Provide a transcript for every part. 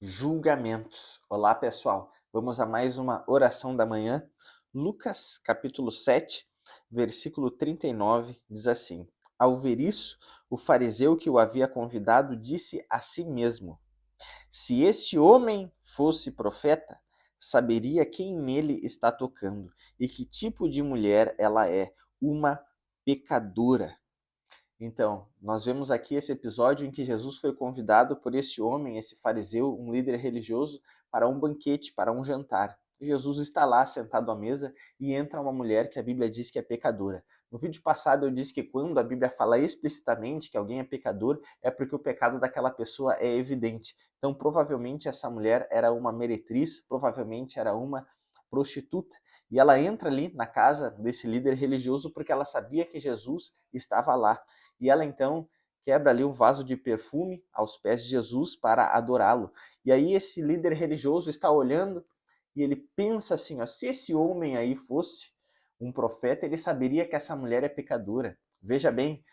Julgamentos. Olá, pessoal. Vamos a mais uma oração da manhã. Lucas, capítulo 7, versículo 39, diz assim: Ao ver isso, o fariseu que o havia convidado disse a si mesmo: Se este homem fosse profeta, saberia quem nele está tocando e que tipo de mulher ela é, uma pecadora. Então, nós vemos aqui esse episódio em que Jesus foi convidado por esse homem, esse fariseu, um líder religioso, para um banquete, para um jantar. Jesus está lá sentado à mesa e entra uma mulher que a Bíblia diz que é pecadora. No vídeo passado eu disse que quando a Bíblia fala explicitamente que alguém é pecador, é porque o pecado daquela pessoa é evidente. Então, provavelmente essa mulher era uma meretriz, provavelmente era uma prostituta. E ela entra ali na casa desse líder religioso porque ela sabia que Jesus estava lá. E ela então quebra ali um vaso de perfume aos pés de Jesus para adorá-lo. E aí esse líder religioso está olhando e ele pensa assim, ó, se esse homem aí fosse um profeta, ele saberia que essa mulher é pecadora. Veja bem,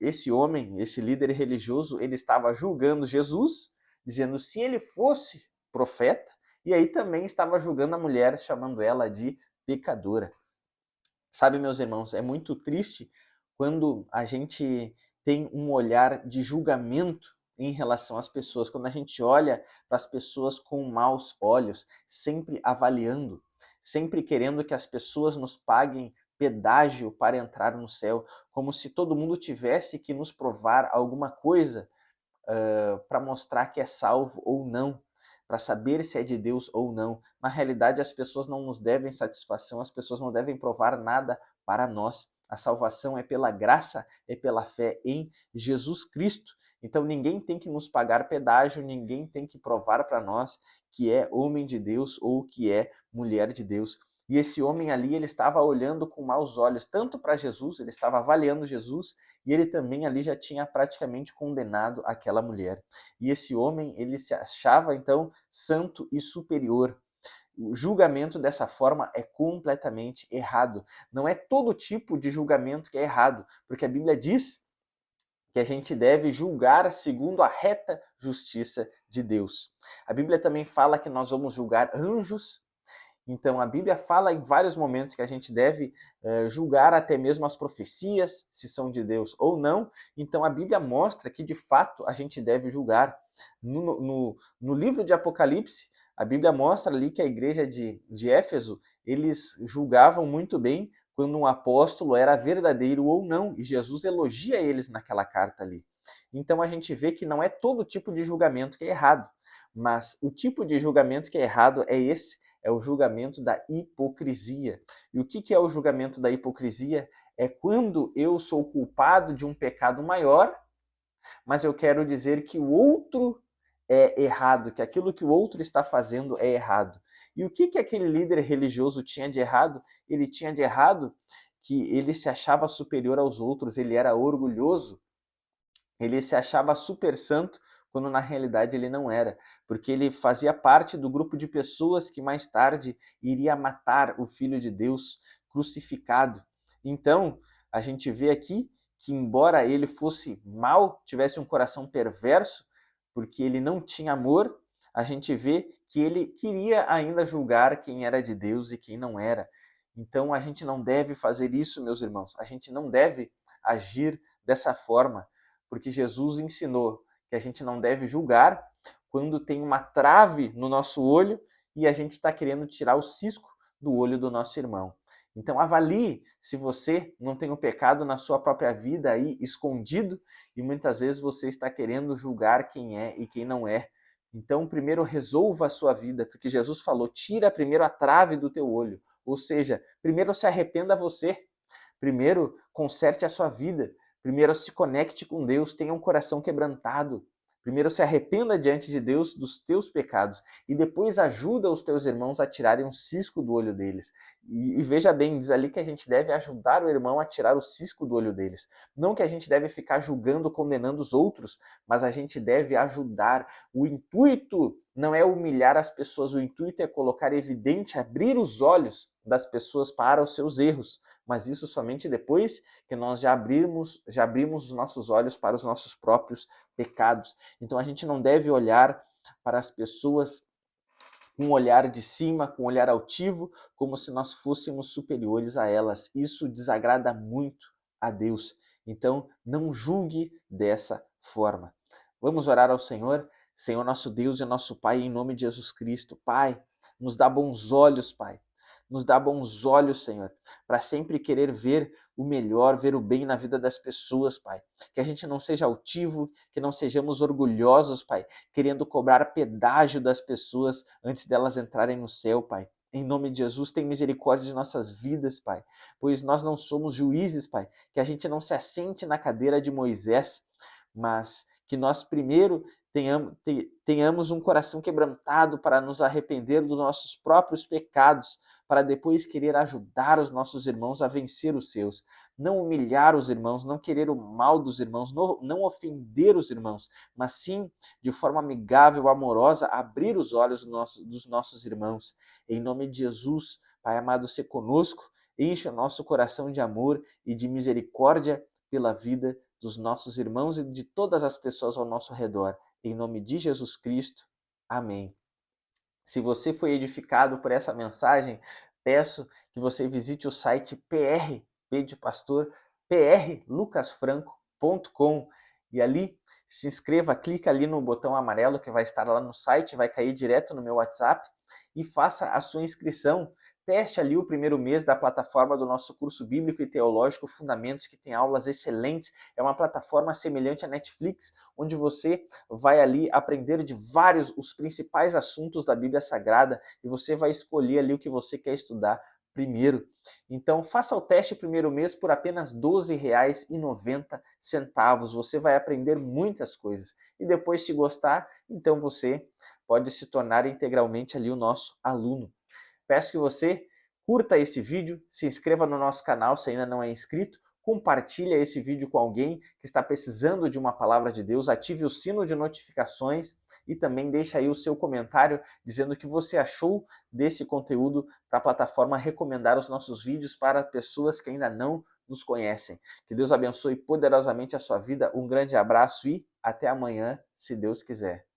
esse homem, esse líder religioso, ele estava julgando Jesus, dizendo se ele fosse profeta, e aí também estava julgando a mulher, chamando ela de pecadora. Sabe, meus irmãos, é muito triste quando a gente tem um olhar de julgamento em relação às pessoas, quando a gente olha para as pessoas com maus olhos, sempre avaliando, sempre querendo que as pessoas nos paguem pedágio para entrar no céu, como se todo mundo tivesse que nos provar alguma coisa para mostrar que é salvo ou não, para saber se é de Deus ou não. Na realidade, as pessoas não nos devem satisfação, as pessoas não devem provar nada para nós. A salvação é pela graça, é pela fé em Jesus Cristo. Então ninguém tem que nos pagar pedágio, ninguém tem que provar para nós que é homem de Deus ou que é mulher de Deus. E esse homem ali, ele estava olhando com maus olhos, tanto para Jesus, ele estava avaliando Jesus, e ele também ali já tinha praticamente condenado aquela mulher. E esse homem, ele se achava então santo e superior. O julgamento dessa forma é completamente errado. Não é todo tipo de julgamento que é errado, porque a Bíblia diz que a gente deve julgar segundo a reta justiça de Deus. A Bíblia também fala que nós vamos julgar anjos. Então, a Bíblia fala em vários momentos que a gente deve julgar até mesmo as profecias, se são de Deus ou não. Então, a Bíblia mostra que, de fato, a gente deve julgar. No livro de Apocalipse, a Bíblia mostra ali que a igreja de Éfeso, eles julgavam muito bem quando um apóstolo era verdadeiro ou não, e Jesus elogia eles naquela carta ali. Então, a gente vê que não é todo tipo de julgamento que é errado, mas o tipo de julgamento que é errado é esse, é o julgamento da hipocrisia. E o que é o julgamento da hipocrisia? É quando eu sou culpado de um pecado maior, mas eu quero dizer que o outro é errado, que aquilo que o outro está fazendo é errado. E o que aquele líder religioso tinha de errado? Ele tinha de errado que ele se achava superior aos outros, ele era orgulhoso, ele se achava super santo, quando na realidade ele não era, porque ele fazia parte do grupo de pessoas que mais tarde iria matar o Filho de Deus crucificado. Então, a gente vê aqui que, embora ele fosse mau, tivesse um coração perverso, porque ele não tinha amor, a gente vê que ele queria ainda julgar quem era de Deus e quem não era. Então, a gente não deve fazer isso, meus irmãos. A gente não deve agir dessa forma, porque Jesus ensinou que a gente não deve julgar quando tem uma trave no nosso olho e a gente está querendo tirar o cisco do olho do nosso irmão. Então avalie se você não tem o pecado na sua própria vida aí escondido e muitas vezes você está querendo julgar quem é e quem não é. Então primeiro resolva a sua vida, porque Jesus falou, tira primeiro a trave do teu olho. Ou seja, primeiro se arrependa você, primeiro conserte a sua vida, primeiro se conecte com Deus, tenha um coração quebrantado. Primeiro se arrependa diante de Deus dos teus pecados e depois ajuda os teus irmãos a tirarem um cisco do olho deles. E veja bem, diz ali que a gente deve ajudar o irmão a tirar o cisco do olho deles. Não que a gente deve ficar julgando, condenando os outros, mas a gente deve ajudar. O intuito não é humilhar as pessoas, o intuito é colocar evidente, abrir os olhos das pessoas para os seus erros, mas isso somente depois que nós já abrimos os nossos olhos para os nossos próprios pecados. Então a gente não deve olhar para as pessoas com um olhar de cima, com um olhar altivo, como se nós fôssemos superiores a elas. Isso desagrada muito a Deus. Então, não julgue dessa forma. Vamos orar ao Senhor? Senhor, nosso Deus e nosso Pai, em nome de Jesus Cristo. Pai, nos dá bons olhos, Pai. Nos dá bons olhos, Senhor, para sempre querer ver o melhor, ver o bem na vida das pessoas, Pai. Que a gente não seja altivo, que não sejamos orgulhosos, Pai, querendo cobrar pedágio das pessoas antes delas entrarem no céu, Pai. Em nome de Jesus, tem misericórdia de nossas vidas, Pai, pois nós não somos juízes, Pai, que a gente não se assente na cadeira de Moisés, mas que nós primeiro tenhamos um coração quebrantado para nos arrepender dos nossos próprios pecados, para depois querer ajudar os nossos irmãos a vencer os seus. Não humilhar os irmãos, não querer o mal dos irmãos, não ofender os irmãos, mas sim, de forma amigável, amorosa, abrir os olhos dos nossos irmãos. Em nome de Jesus, Pai amado, se conosco, enche o nosso coração de amor e de misericórdia pela vida dos nossos irmãos e de todas as pessoas ao nosso redor. Em nome de Jesus Cristo. Amém. Se você foi edificado por essa mensagem, peço que você visite o site P de Pastor, prlucasfranco.com e ali se inscreva, clica ali no botão amarelo que vai estar lá no site, vai cair direto no meu WhatsApp e faça a sua inscrição. Teste ali o primeiro mês da plataforma do nosso curso bíblico e teológico Fundamentos, que tem aulas excelentes. É uma plataforma semelhante à Netflix, onde você vai ali aprender de os principais assuntos da Bíblia Sagrada e você vai escolher ali o que você quer estudar primeiro. Então, faça o teste primeiro mês por apenas R$ 12,90. Você vai aprender muitas coisas. E depois, se gostar, então você pode se tornar integralmente ali o nosso aluno. Peço que você curta esse vídeo, se inscreva no nosso canal se ainda não é inscrito, compartilhe esse vídeo com alguém que está precisando de uma palavra de Deus, ative o sino de notificações e também deixe aí o seu comentário dizendo o que você achou desse conteúdo para a plataforma recomendar os nossos vídeos para pessoas que ainda não nos conhecem. Que Deus abençoe poderosamente a sua vida, um grande abraço e até amanhã, se Deus quiser.